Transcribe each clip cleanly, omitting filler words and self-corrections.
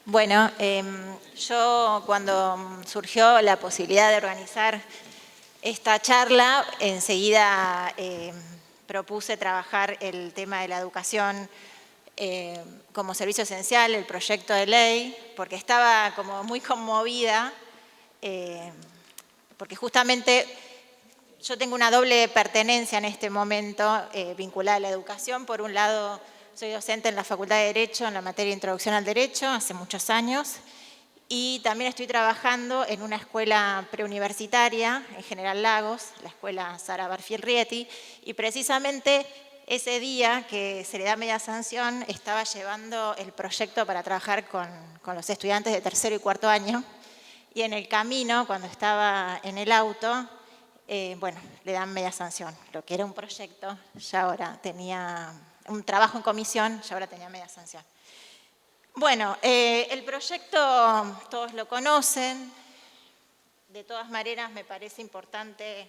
Bueno, yo cuando surgió la posibilidad de organizar esta charla, enseguida propuse trabajar el tema de la educación como servicio esencial, el proyecto de ley, porque estaba como muy conmovida, porque justamente yo tengo una doble pertenencia en este momento vinculada a la educación. Por un lado, soy docente en la Facultad de Derecho, en la materia de Introducción al Derecho, hace muchos años. Y también estoy trabajando en una escuela preuniversitaria, en General Lagos, la escuela Sara Barfield Rieti. Y precisamente ese día que se le da media sanción, estaba llevando el proyecto para trabajar con los estudiantes de tercero y cuarto año. Y en el camino, cuando estaba en el auto, bueno, le dan media sanción. Lo que era un proyecto, ya ahora tenía un trabajo en comisión, ya ahora tenía media sanción. Bueno, el proyecto todos lo conocen. De todas maneras, me parece importante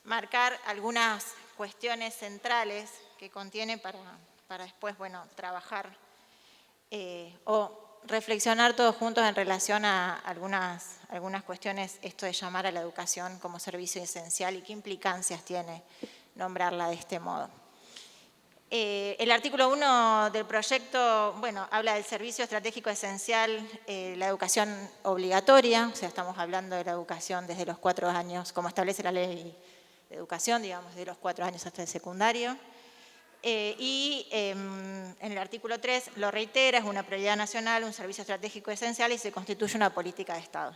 marcar algunas cuestiones centrales que contiene para después, bueno, trabajar o reflexionar todos juntos en relación a algunas cuestiones, esto de llamar a la educación como servicio esencial y qué implicancias tiene nombrarla de este modo. El artículo 1 del proyecto, bueno, habla del servicio estratégico esencial, la educación obligatoria, o sea, estamos hablando de la educación desde los 4 años, como establece la ley de educación, digamos, de los 4 años hasta el secundario. En el artículo 3 lo reitera, es una prioridad nacional, un servicio estratégico esencial y se constituye una política de Estado.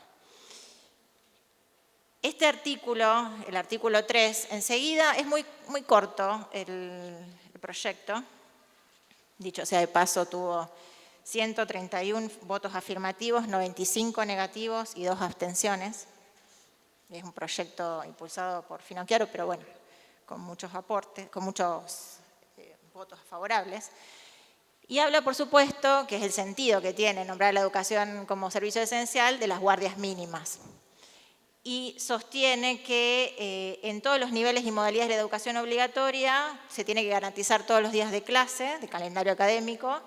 Este artículo, el artículo 3, enseguida es muy corto el proyecto. Dicho sea de paso, tuvo 131 votos afirmativos, 95 negativos y 2 abstenciones. Es un proyecto impulsado por Finocchiaro, pero bueno, con muchos aportes, con muchos votos favorables. Y habla, por supuesto, que es el sentido que tiene nombrar la educación como servicio esencial, de las guardias mínimas. Y sostiene que en todos los niveles y modalidades de la educación obligatoria se tiene que garantizar todos los días de clase, de calendario académico,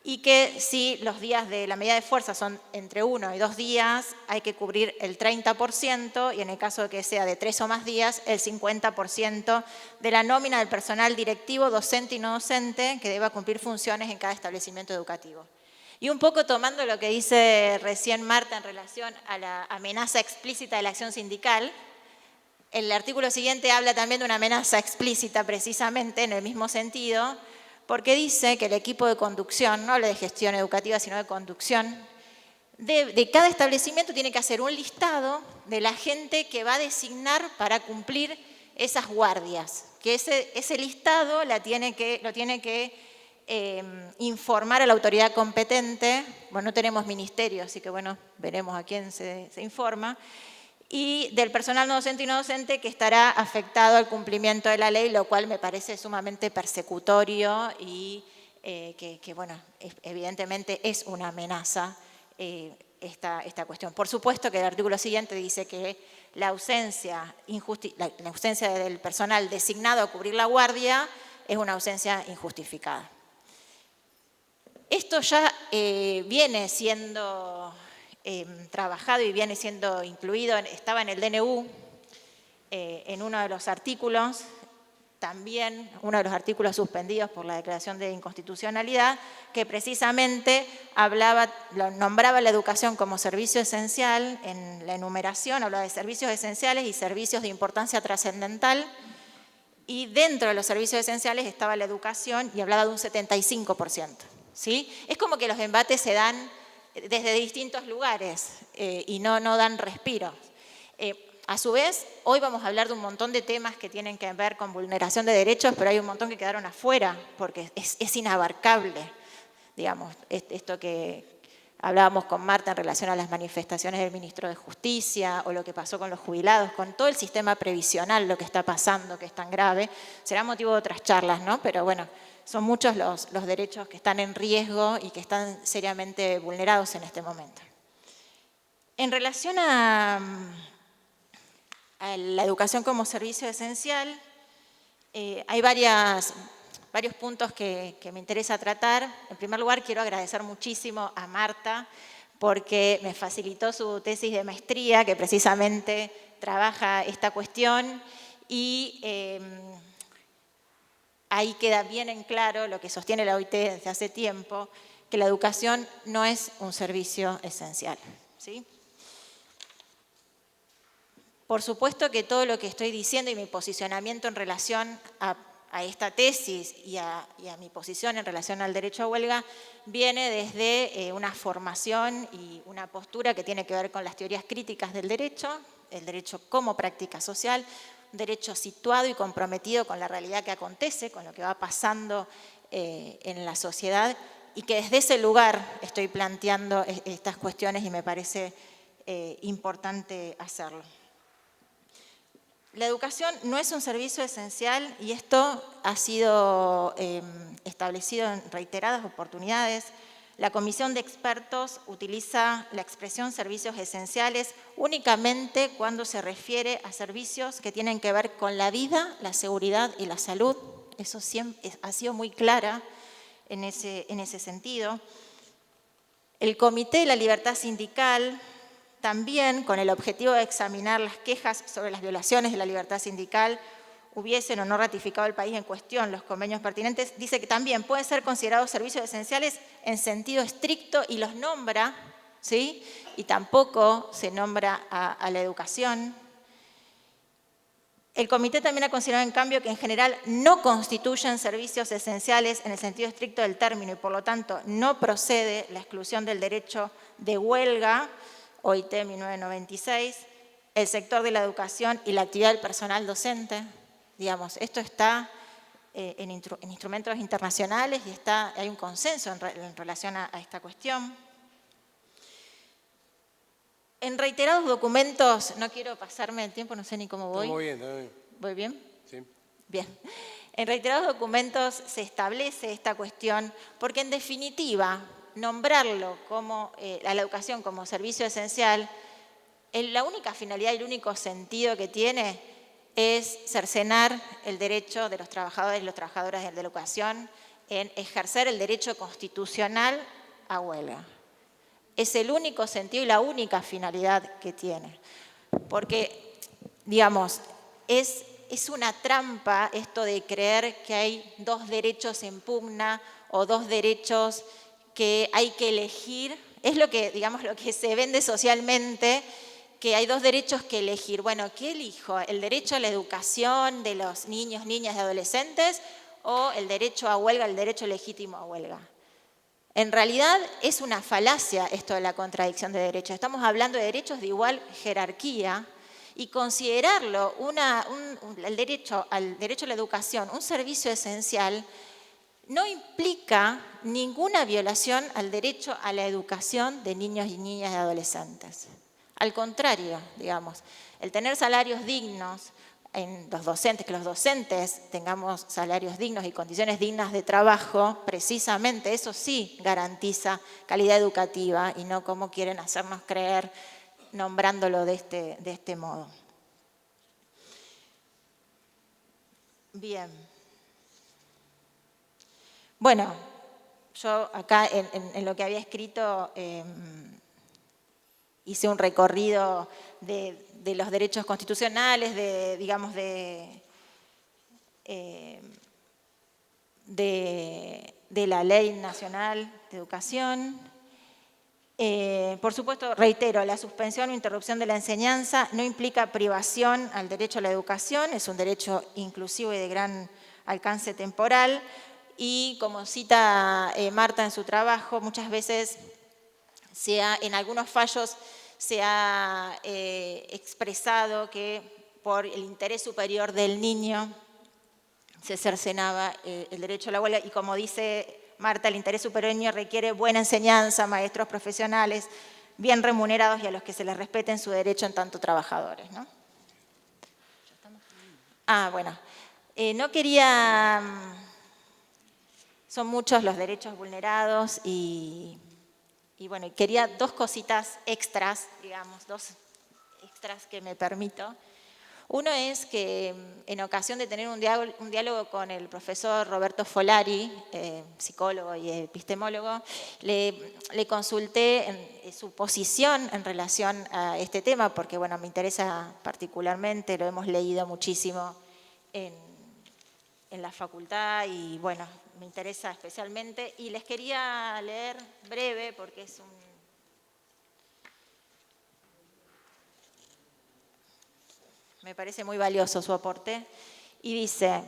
y que si los días de la medida de fuerza son entre 1 y 2 días, hay que cubrir el 30% y en el caso de que sea de 3 o más días, el 50% de la nómina del personal directivo, docente y no docente, que deba cumplir funciones en cada establecimiento educativo. Y un poco tomando lo que dice recién Marta en relación a la amenaza explícita de la acción sindical, el artículo siguiente habla también de una amenaza explícita precisamente en el mismo sentido, porque dice que el equipo de conducción, no habla de gestión educativa, sino de conducción, de cada establecimiento tiene que hacer un listado de la gente que va a designar para cumplir esas guardias, que ese listado lo tiene que informar a la autoridad competente. Bueno, no tenemos ministerio, así que bueno, veremos a quién se informa, y del personal no docente y no docente que estará afectado al cumplimiento de la ley, lo cual me parece sumamente persecutorio y que bueno, evidentemente es una amenaza esta cuestión. Por supuesto que el artículo siguiente dice que la ausencia del personal designado a cubrir la guardia es una ausencia injustificada. Esto ya viene siendo trabajado y viene siendo incluido, estaba en el DNU, en uno de los artículos, también uno de los artículos suspendidos por la declaración de inconstitucionalidad, que precisamente nombraba la educación como servicio esencial. En la enumeración hablaba de servicios esenciales y servicios de importancia trascendental, y dentro de los servicios esenciales estaba la educación y hablaba de un 75%. ¿Sí? Es como que los embates se dan desde distintos lugares y no dan respiro. A su vez, hoy vamos a hablar de un montón de temas que tienen que ver con vulneración de derechos, pero hay un montón que quedaron afuera porque es inabarcable, digamos, esto que hablábamos con Marta en relación a las manifestaciones del ministro de Justicia o lo que pasó con los jubilados, con todo el sistema previsional, lo que está pasando, que es tan grave. Será motivo de otras charlas, ¿no? Pero bueno, son muchos los derechos que están en riesgo y que están seriamente vulnerados en este momento. En relación a la educación como servicio esencial, hay varias varios puntos que me interesa tratar. En primer lugar, quiero agradecer muchísimo a Marta porque me facilitó su tesis de maestría, que precisamente trabaja esta cuestión, y ahí queda bien en claro lo que sostiene la OIT desde hace tiempo, que la educación no es un servicio esencial, ¿sí? Por supuesto que todo lo que estoy diciendo y mi posicionamiento en relación a esta tesis y a mi posición en relación al derecho a huelga viene desde una formación y una postura que tiene que ver con las teorías críticas del derecho, el derecho como práctica social, un derecho situado y comprometido con la realidad que acontece, con lo que va pasando en la sociedad, y que desde ese lugar estoy planteando estas cuestiones y me parece importante hacerlo. La educación no es un servicio esencial y esto ha sido establecido en reiteradas oportunidades. La comisión de expertos utiliza la expresión servicios esenciales únicamente cuando se refiere a servicios que tienen que ver con la vida, la seguridad y la salud. Eso siempre ha sido muy clara en ese sentido. El Comité de la Libertad Sindical, también con el objetivo de examinar las quejas sobre las violaciones de la libertad sindical, hubiesen o no ratificado el país en cuestión los convenios pertinentes, dice que también pueden ser considerados servicios esenciales en sentido estricto y los nombra, ¿sí? Y tampoco se nombra a la educación. El comité también ha considerado, en cambio, que en general no constituyen servicios esenciales en el sentido estricto del término y, por lo tanto, no procede la exclusión del derecho de huelga, OIT 1996, el sector de la educación y la actividad del personal docente. Digamos, esto está en instrumentos internacionales y hay un consenso en relación a esta cuestión. En reiterados documentos, no quiero pasarme el tiempo, no sé ni cómo voy. Muy bien, está bien. ¿Voy bien? Sí. Bien. En reiterados documentos se establece esta cuestión porque, en definitiva, nombrarlo como a la educación como servicio esencial, la única finalidad y el único sentido que tiene es cercenar el derecho de los trabajadores y las trabajadoras de la educación en ejercer el derecho constitucional a huelga. Es el único sentido y la única finalidad que tiene. Porque, digamos, es una trampa esto de creer que hay dos derechos en pugna o dos derechos que hay que elegir. Es lo que, digamos, lo que se vende socialmente, que hay dos derechos que elegir. Bueno, ¿qué elijo? ¿El derecho a la educación de los niños, niñas y adolescentes o el derecho a huelga, el derecho legítimo a huelga? En realidad es una falacia esto de la contradicción de derechos. Estamos hablando de derechos de igual jerarquía y considerarlo el derecho a la educación un servicio esencial no implica ninguna violación al derecho a la educación de niños y niñas y adolescentes. Al contrario, digamos, el tener salarios dignos en los docentes, que los docentes tengamos salarios dignos y condiciones dignas de trabajo, precisamente eso sí garantiza calidad educativa y no como quieren hacernos creer nombrándolo de este modo. Bien. Bueno, yo acá en lo que había escrito hice un recorrido de los derechos constitucionales, digamos, de la Ley Nacional de Educación. Por supuesto, reitero, la suspensión o interrupción de la enseñanza no implica privación al derecho a la educación, es un derecho inclusivo y de gran alcance temporal. Y como cita Marta en su trabajo, muchas veces en algunos fallos se ha expresado que por el interés superior del niño se cercenaba el derecho a la huelga y, como dice Marta, el interés superior del niño requiere buena enseñanza, maestros profesionales bien remunerados y a los que se les respeten su derecho en tanto trabajadores, ¿no? Bueno, no quería... Son muchos los derechos vulnerados y bueno, quería dos cositas extras, digamos, dos extras que me permito. Uno es que en ocasión de tener un diálogo con el profesor Roberto Folari, psicólogo y epistemólogo, le consulté su posición en relación a este tema, porque bueno, me interesa particularmente, lo hemos leído muchísimo en la facultad y bueno, me interesa especialmente. Y les quería leer breve, porque es me parece muy valioso su aporte, y dice: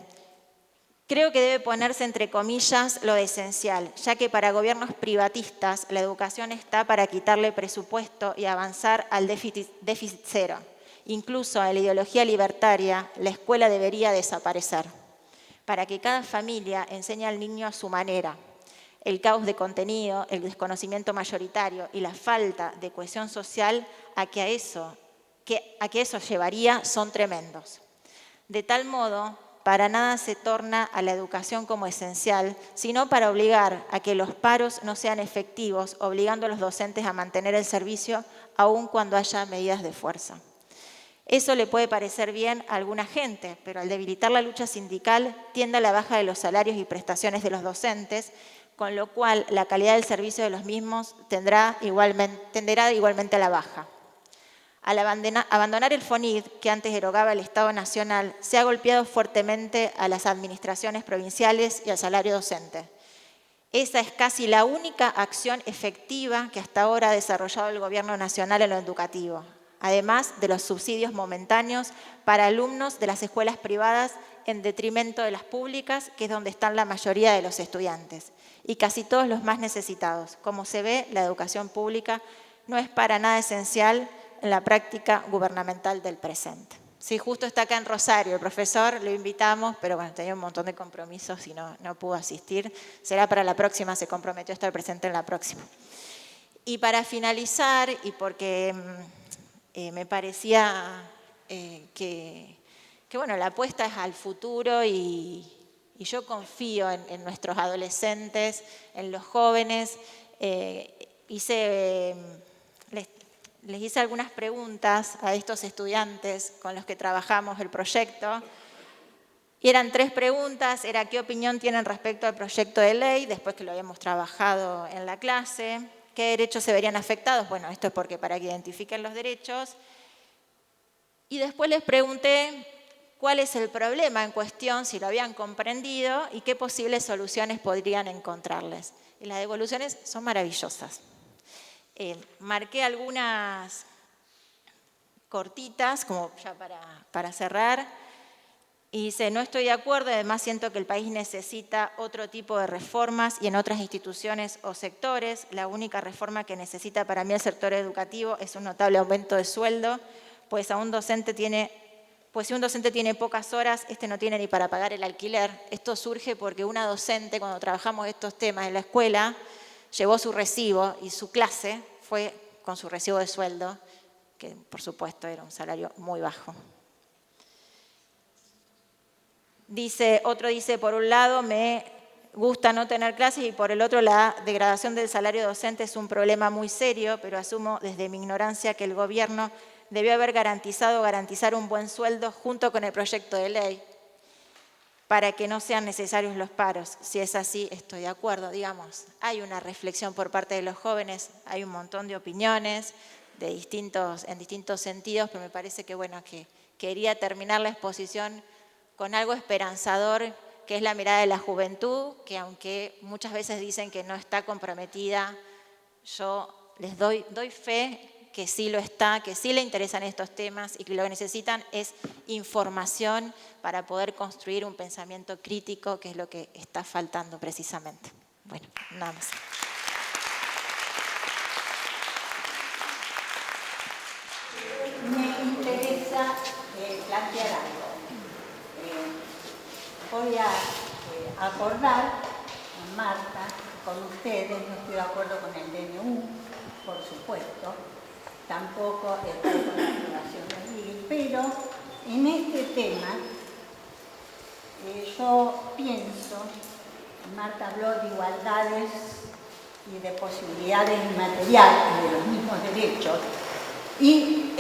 creo que debe ponerse entre comillas lo esencial, ya que para gobiernos privatistas la educación está para quitarle presupuesto y avanzar al déficit cero. Incluso en la ideología libertaria, la escuela debería desaparecer, para que cada familia enseñe al niño a su manera. El caos de contenido, el desconocimiento mayoritario y la falta de cohesión social a que eso llevaría son tremendos. De tal modo, para nada se torna a la educación como esencial, sino para obligar a que los paros no sean efectivos, obligando a los docentes a mantener el servicio aun cuando haya medidas de fuerza. Eso le puede parecer bien a alguna gente, pero al debilitar la lucha sindical tiende a la baja de los salarios y prestaciones de los docentes, con lo cual la calidad del servicio de los mismos tenderá igualmente a la baja. Al abandonar el FONID, que antes erogaba el Estado Nacional, se ha golpeado fuertemente a las administraciones provinciales y al salario docente. Esa es casi la única acción efectiva que hasta ahora ha desarrollado el Gobierno Nacional en lo educativo, además de los subsidios momentáneos para alumnos de las escuelas privadas en detrimento de las públicas, que es donde están la mayoría de los estudiantes, y casi todos los más necesitados. Como se ve, la educación pública no es para nada esencial en la práctica gubernamental del presente. Sí, justo está acá en Rosario el profesor, lo invitamos, pero bueno, tenía un montón de compromisos y no pudo asistir. Será para la próxima, se comprometió a estar presente en la próxima. Y para finalizar, y porque me parecía que bueno, la apuesta es al futuro y yo confío en nuestros adolescentes, en los jóvenes. Les hice algunas preguntas a estos estudiantes con los que trabajamos el proyecto. Y eran 3 preguntas. Era: ¿qué opinión tienen respecto al proyecto de ley después que lo habíamos trabajado en la clase? ¿Qué derechos se verían afectados? Bueno, esto es porque para que identifiquen los derechos. Y después les pregunté cuál es el problema en cuestión, si lo habían comprendido y qué posibles soluciones podrían encontrarles. Y las devoluciones son maravillosas. Marqué algunas cortitas, como ya para cerrar, y dice: no estoy de acuerdo, además siento que el país necesita otro tipo de reformas y en otras instituciones o sectores. La única reforma que necesita para mí el sector educativo es un notable aumento de sueldo, pues si un docente tiene pocas horas, no tiene ni para pagar el alquiler. Esto surge porque una docente, cuando trabajamos estos temas en la escuela, llevó su recibo y su clase fue con su recibo de sueldo, que por supuesto era un salario muy bajo. Otro dice, por un lado me gusta no tener clases y por el otro la degradación del salario docente es un problema muy serio, pero asumo desde mi ignorancia que el gobierno debió haber garantizar un buen sueldo junto con el proyecto de ley para que no sean necesarios los paros. Si es así, estoy de acuerdo. Digamos, hay una reflexión por parte de los jóvenes, hay un montón de opiniones en distintos sentidos, pero me parece que, bueno, que quería terminar la exposición con algo esperanzador, que es la mirada de la juventud, que aunque muchas veces dicen que no está comprometida, yo les doy fe que sí lo está, que sí le interesan estos temas y que lo que necesitan es información para poder construir un pensamiento crítico, que es lo que está faltando precisamente. Bueno, nada más. Me interesa plantear algo. Voy a acordar con Marta, con ustedes, no estoy de acuerdo con el DNU, por supuesto, tampoco estoy con la aprobación del RIL, pero en este tema yo pienso, Marta habló de igualdades y de posibilidades materiales de los mismos derechos, y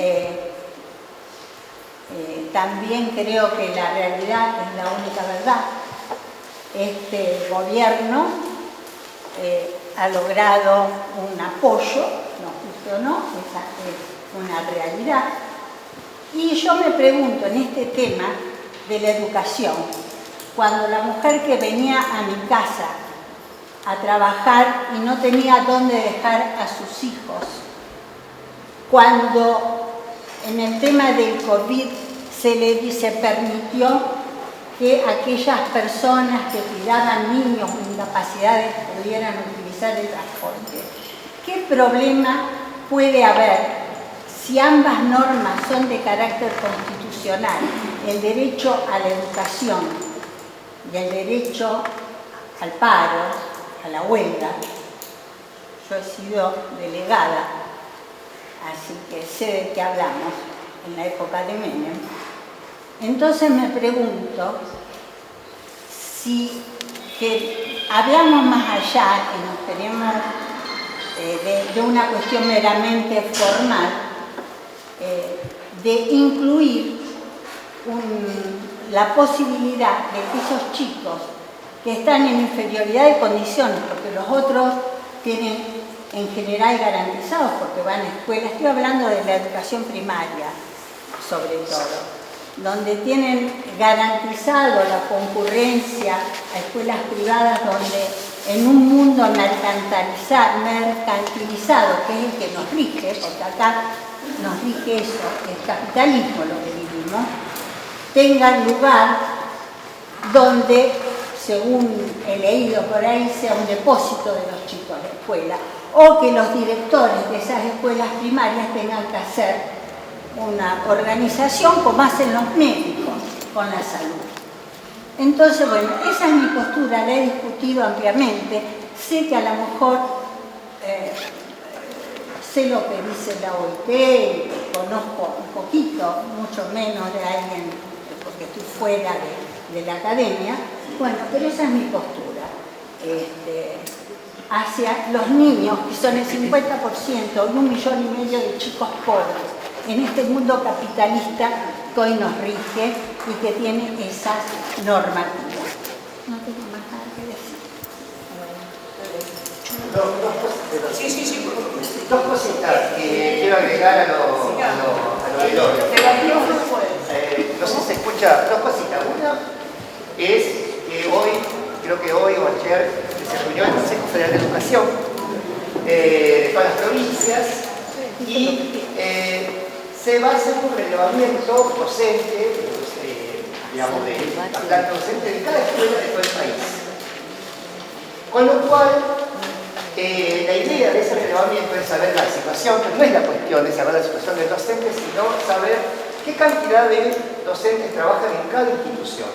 También creo que la realidad es la única verdad. Este gobierno ha logrado un apoyo, no justo o no, esa es una realidad. Y yo me pregunto en este tema de la educación, cuando la mujer que venía a mi casa a trabajar y no tenía dónde dejar a sus hijos, cuando en el tema del COVID se permitió que aquellas personas que cuidaban niños con incapacidades pudieran utilizar el transporte. ¿Qué problema puede haber si ambas normas son de carácter constitucional? El derecho a la educación y el derecho al paro, a la huelga. Yo he sido delegada, así que sé de qué hablamos en la época de Menem. Entonces me pregunto si que hablamos más allá y nos tenemos de una cuestión meramente formal, de incluir la posibilidad de que esos chicos que están en inferioridad de condiciones, porque los otros tienen en general garantizados porque van a escuela, estoy hablando de la educación primaria sobre todo, donde tienen garantizado la concurrencia a escuelas privadas, donde en un mundo mercantilizado, que es el que nos rige, porque acá nos rige eso, el capitalismo lo que vivimos, tengan lugar donde, según he leído por ahí, sea un depósito de los chicos de escuela, o que los directores de esas escuelas primarias tengan que hacer una organización como hacen los médicos con la salud. Entonces, bueno, esa es mi postura, la he discutido ampliamente. Sé que a lo mejor sé lo que dice la OIT, conozco un poquito, mucho menos de alguien, porque estoy fuera de la academia. Bueno, pero esa es mi postura. Hacia los niños, que son el 50%, de 1,5 millones de chicos pobres, en este mundo capitalista que hoy nos rige y que tiene esas normativas. No tengo más nada que decir. Dos cositas que quiero agregar a lo de Lore. No sé si se escucha, dos cositas. Una es que hoy, creo que hoy o ayer, se reunió el Consejo Federal de Educación de todas las provincias y se va a hacer un relevamiento docente, digamos, de planta docente de cada escuela de todo el país. Con lo cual, la idea de ese relevamiento es saber la situación, pero no es la cuestión de saber la situación del docente, sino saber qué cantidad de docentes trabajan en cada institución.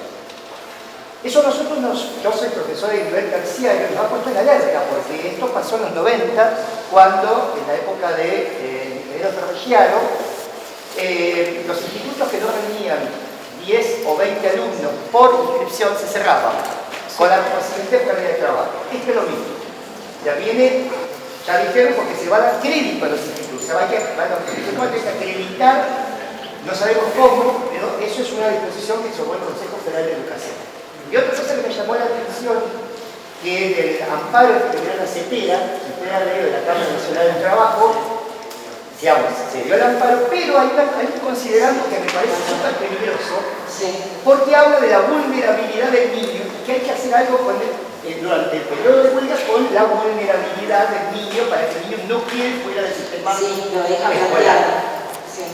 Eso nosotros, yo soy profesor de nivel terciario, nos ha puesto en alerta, porque esto pasó en los 90, cuando en la época de ingeniero ferroviario, los institutos que no reunían 10 o 20 alumnos por inscripción se cerraban, con la consiguiente pérdida de trabajo. Esto es lo mismo. Ya dijeron porque se va a dar crédito a los institutos, se va a acreditar, no sabemos cómo, pero eso es una disposición que tomó el Consejo Federal de Educación. Y otra cosa que me llamó la atención, que del amparo que dio la CETERA, Ley de la Cámara Nacional del Trabajo, digamos, se dio el amparo, pero hay un considerando que me parece súper peligroso, porque habla de la vulnerabilidad del niño y que hay que hacer algo durante el periodo de huelga con la vulnerabilidad del niño para que el niño no quede fuera del sistema escolar.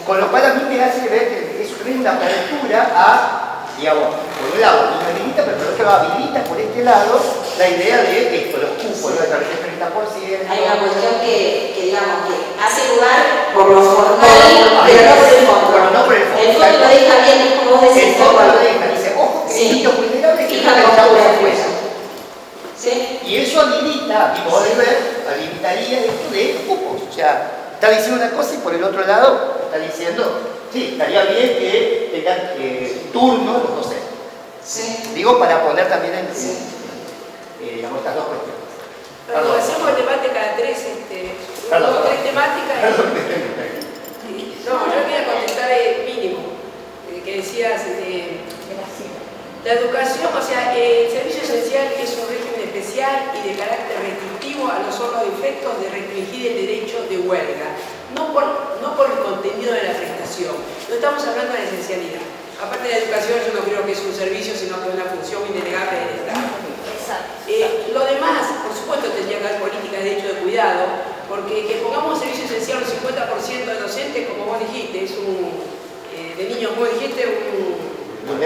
Con lo cual a mí me hace ver que eso es una apertura a, digamos, por un lado inhabilita, pero por otro lado habilita por este lado la idea de esto, los cupos, ¿no? De establecer 30%. Hay una cuestión que digamos, que hace lugar por lo formal, pero no por el fondo. Bueno, no por el fondo. El fondo lo deja bien, es como vos decís. El fondo lo deja, dice, ojo, que hay niños vulnerables que están pensados afuera. ¿Sí? Y eso habilita, y podés ver, habilitaría esto de cupos. O sea, está diciendo una cosa y por el otro lado está diciendo, sí, estaría bien que tengan turno los docentes. Sí. Digo, para poner también digamos, estas dos cuestiones. Pero hacemos temática 3, tres temáticas. No, yo quería contestar mínimo. que decías, la educación, o sea, el servicio esencial es un régimen especial y de carácter restrictivo a los solos efectos de restringir el derecho de huelga, no por el contenido de la prestación. No estamos hablando de la esencialidad. Aparte de la educación, yo no creo que es un servicio, sino que es una función indelegable del Estado. Lo demás, por supuesto, tendría que haber políticas de derecho de cuidado, porque que pongamos servicio esencial un 50% de docentes, como vos dijiste, es de niños, como dijiste, un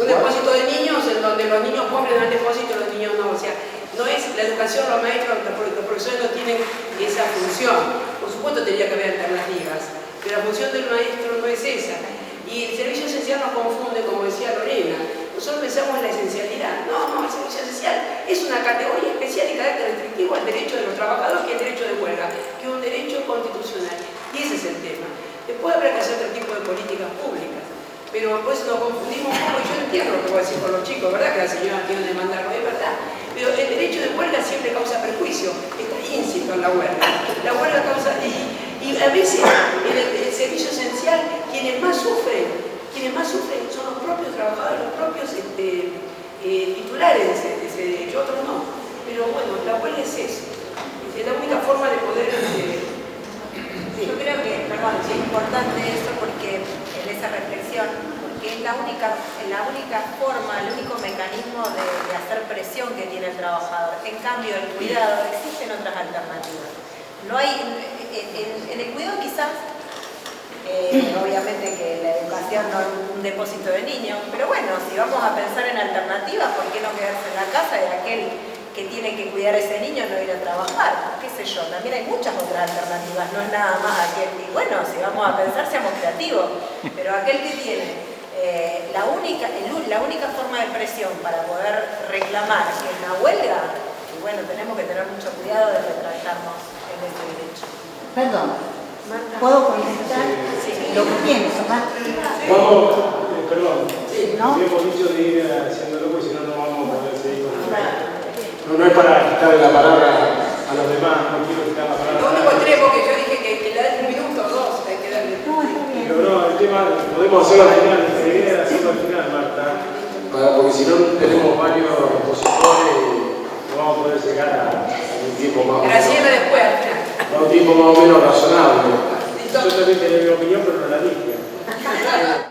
depósito de niños en donde los niños pobres dan depósito y los niños no. O sea, no es la educación, los maestros, los profesores no tienen esa función. Por supuesto tendría que haber alternativas, pero la función del maestro no es esa. Y el servicio esencial nos confunde, como decía Lorena. Nosotros pensamos en la esencialidad. No, el servicio esencial es una categoría especial y carácter restrictivo al derecho de los trabajadores, que es el derecho de huelga, que es un derecho constitucional. Y ese es el tema. Después habrá que hacer otro tipo de políticas públicas. Pero pues nos confundimos un poco, y yo entiendo lo que voy a decir con los chicos, ¿verdad? Que la señora tiene que demandarlo, es verdad. Pero el derecho de huelga siempre causa perjuicio, está íncito en la huelga. La huelga causa, y a veces el servicio esencial, quienes más sufren son los propios trabajadores, los propios titulares de ese derecho, otros no. Pero bueno, la huelga es eso. Es la única forma de poder... Yo creo que, perdón, es importante eso porque en esa reflexión, porque es la única forma, el único mecanismo de hacer presión que tiene el trabajador. En cambio, el cuidado, existen otras alternativas. No hay, en el cuidado quizás, obviamente que la educación no es un depósito de niños, pero bueno, si vamos a pensar en alternativas, ¿por qué no quedarse en la casa de aquel que tiene que cuidar a ese niño, no ir a trabajar? ¿Qué sé yo? También hay muchas otras alternativas, no es nada más aquel. Y bueno, si vamos a pensar, seamos creativos, pero aquel que tiene la única forma de presión para poder reclamar que es la huelga, y bueno, tenemos que tener mucho cuidado de retractarnos en ese derecho. Perdón, ¿puedo contestar lo que pienso, Marta? Perdón, ¿No? hemos dicho de ir haciéndolo porque si no, no vamos a poder seguir con el... No es para quitarle la palabra a los demás, no quiero quitar la palabra. No me encontré porque yo dije que le den un minuto o dos, hay que darle. No, está bien. Pero no, el tema podemos hacerlo al final, la idea es hacerlo al final, Marta, porque si no tenemos varios opositores y no vamos a poder llegar a un tiempo más o menos. Graciela después, al final. A un tiempo más o menos razonable. Yo también tenía mi opinión, pero no la dije.